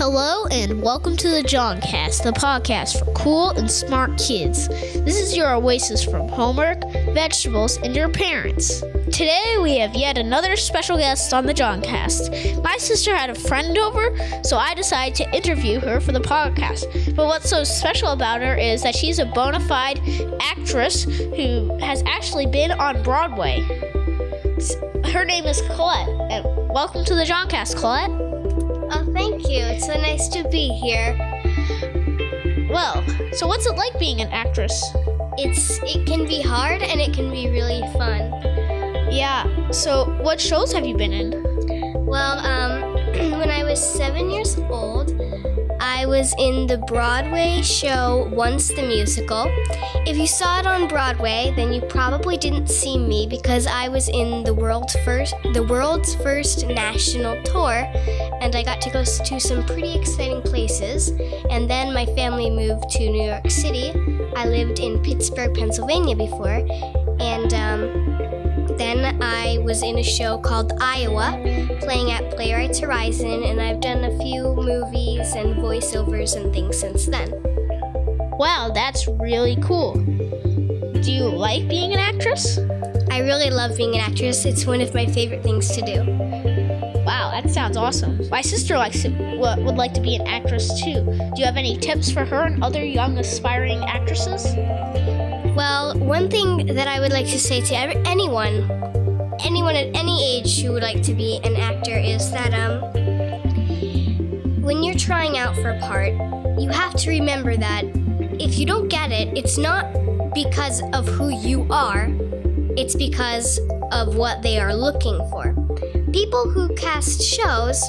Hello and welcome to the Johncast, the podcast for cool and smart kids. This is your oasis from homework, vegetables, and your parents. Today we have yet another special guest on the Johncast. My sister had a friend over, so I decided to interview her for the podcast. But what's so special about her is that she's a bona fide actress who has actually been on Broadway. Her name is Colette, and welcome to the Johncast, Colette. Oh, thank you. It's so nice to be here. Well, so what's it like being an actress? It can be hard and it can be really fun. Yeah, so what shows have you been in? Well, when I was 7 years old, I was in the Broadway show Once the Musical. If you saw it on Broadway, then you probably didn't see me because I was in the world's first national tour, and I got to go to some pretty exciting places. And then my family moved to New York City. I lived in Pittsburgh, Pennsylvania before, and then I was in a show called Iowa, playing at Playwrights Horizon, and I've done a few movies and voiceovers and things since then. Wow, that's really cool. Do you like being an actress? I really love being an actress. It's one of my favorite things to do. Wow, that sounds awesome. My sister would like to be an actress too. Do you have any tips for her and other young aspiring actresses? Well, one thing that I would like to say to anyone at any age who would like to be an actor is that when you're trying out for a part, you have to remember that if you don't get it, it's not because of who you are, it's because of what they are looking for. People who cast shows,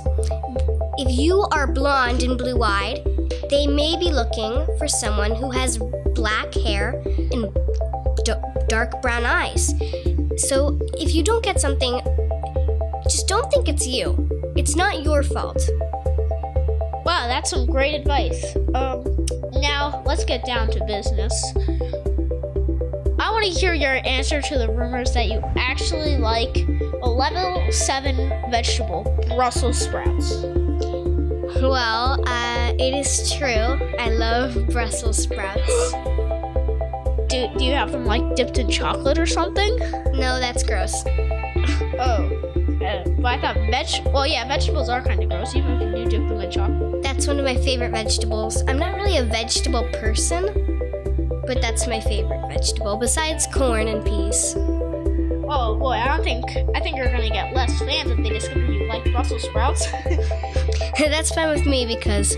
if you are blonde and blue-eyed, they may be looking for someone who has black hair and dark brown eyes. So if you don't get something, just don't think it's you. It's not your fault. Wow, that's some great advice. Now let's get down to business. I want to hear your answer to the rumors that you actually like a level 7 vegetable, Brussels sprouts. Well, it is true. I love Brussels sprouts. Do you have them like dipped in chocolate or something? No, that's gross. But I thought vegetables are kind of gross, even if you dip them in chocolate. That's one of my favorite vegetables. I'm not really a vegetable person, but that's my favorite vegetable, besides corn and peas. Oh boy, I think you're gonna get less fans if they discover you like Brussels sprouts. That's fine with me because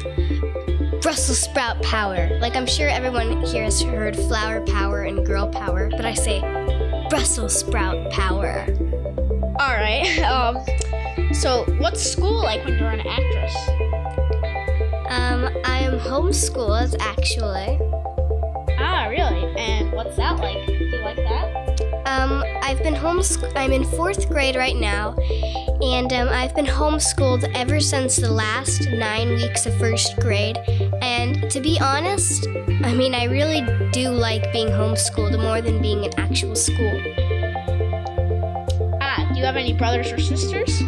Brussels sprout power. Like, I'm sure everyone here has heard flower power and girl power, but I say Brussels sprout power. Alright, so what's school like when you're an actress? I am homeschooled, actually. Ah, really? And what's that like? Do you like that? I'm in 4th grade right now, and I've been homeschooled ever since the last 9 weeks of 1st grade. And to be honest, I really do like being homeschooled more than being in actual school. Do you have any brothers or sisters?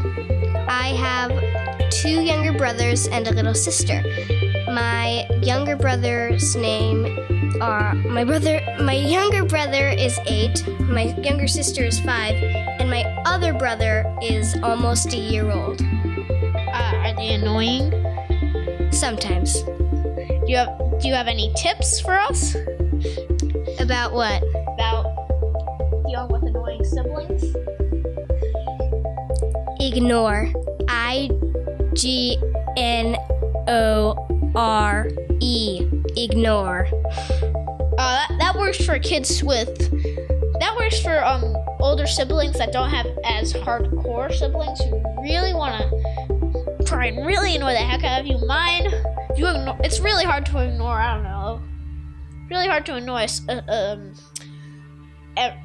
I have 2 younger brothers and a little sister. My younger brother's my younger brother is 8, my younger sister is 5, and my other brother is almost a year old. Are they annoying? Sometimes. Do you have any tips for us? About what? About dealing with annoying siblings? Ignore. I-G-N-O-R-E. Ignore. That works for kids that works for older siblings that don't have as hardcore siblings who really want to try and really annoy the heck out of you. It's really hard to ignore, I don't know. Really hard to annoy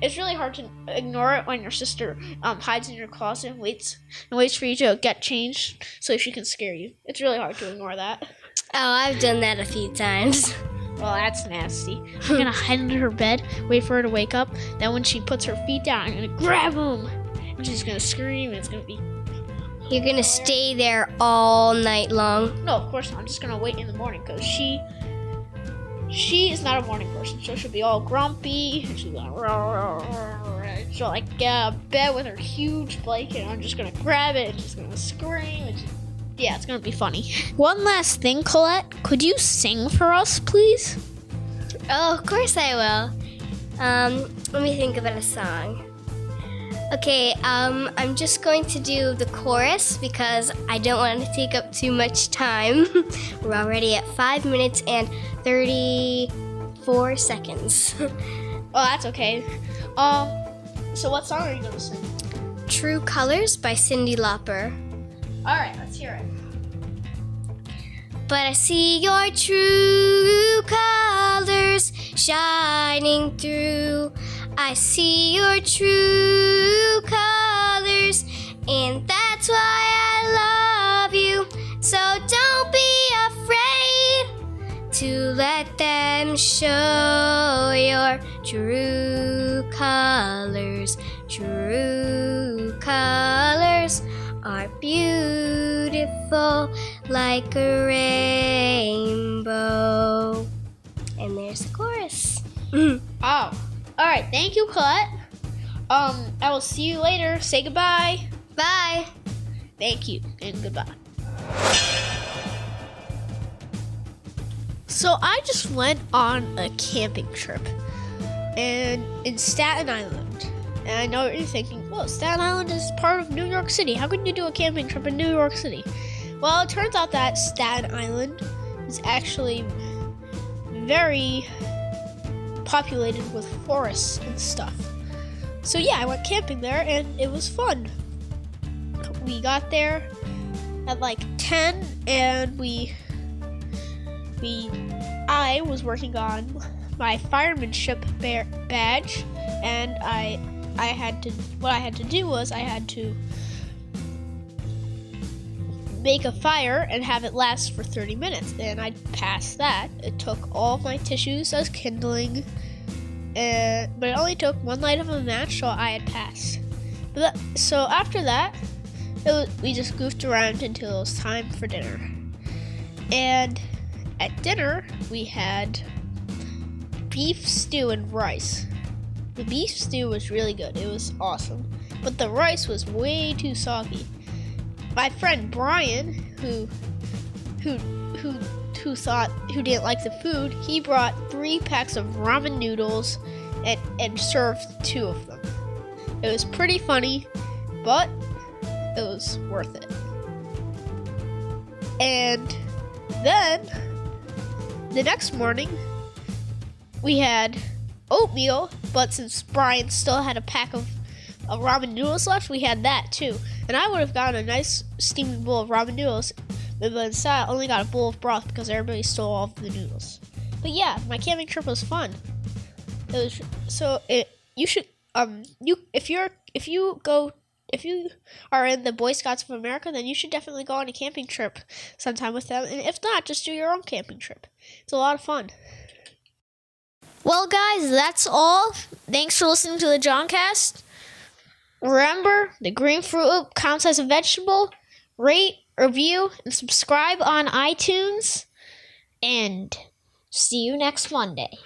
it's really hard to ignore it when your sister hides in your closet and waits for you to get changed so she can scare you. It's really hard to ignore that. Oh, I've done that a few times. Well, that's nasty. I'm gonna hide under her bed, wait for her to wake up. Then when she puts her feet down, I'm gonna grab them, and she's gonna scream. And it's gonna be You're gonna stay there all night long? No, of course not. I'm just gonna wait in the morning because she is not a morning person, so she'll be all grumpy. And she'll be like, she'll like get out of bed with her huge blanket, and I'm just gonna grab it and just gonna scream. And yeah, it's gonna be funny. One last thing, Colette, could you sing for us, please? Oh, of course I will. Let me think about a song. Okay, I'm just going to do the chorus because I don't want to take up too much time. We're already at 5 minutes and 34 seconds. Oh, that's okay. So what song are you gonna sing? True Colors by Cyndi Lauper. All right, let's hear it. But I see your true colors shining through. I see your true colors, and that's why I love you. So don't be afraid to let them show your true colors. True colors are beautiful like a rainbow. And there's the chorus. Oh, all right. Thank you, Colette. I will see you later. Say goodbye. Bye. Thank you and goodbye. So I just went on a camping trip, and in Staten Island. And I know what you're thinking. Well, Staten Island is part of New York City. How can you do a camping trip in New York City? Well, it turns out that Staten Island is actually very populated with forests and stuff. So yeah, I went camping there and it was fun. We got there at like 10 and I was working on my firemanship badge, and what I had to do was I had to make a fire and have it last for 30 minutes, and I passed that. It took all of my tissues as kindling, but it only took one light of a match, so I had passed. So after that, we just goofed around until it was time for dinner. And at dinner, we had beef stew and rice. The beef stew was really good. It was awesome. But the rice was way too soggy. My friend Brian, who didn't like the food, he brought 3 packs of ramen noodles and served 2 of them. It was pretty funny, but it was worth it. And then the next morning we had oatmeal, but since Brian still had a pack of ramen noodles left, we had that too. And I would have gotten a nice steaming bowl of ramen noodles, but instead I only got a bowl of broth because everybody stole all of the noodles. But yeah, my camping trip was fun. If you are in the Boy Scouts of America, then you should definitely go on a camping trip sometime with them. And if not, just do your own camping trip. It's a lot of fun. Well, guys, that's all. Thanks for listening to the Johncast. Remember, the green Fruit Loop counts as a vegetable. Rate, review, and subscribe on iTunes. And see you next Monday.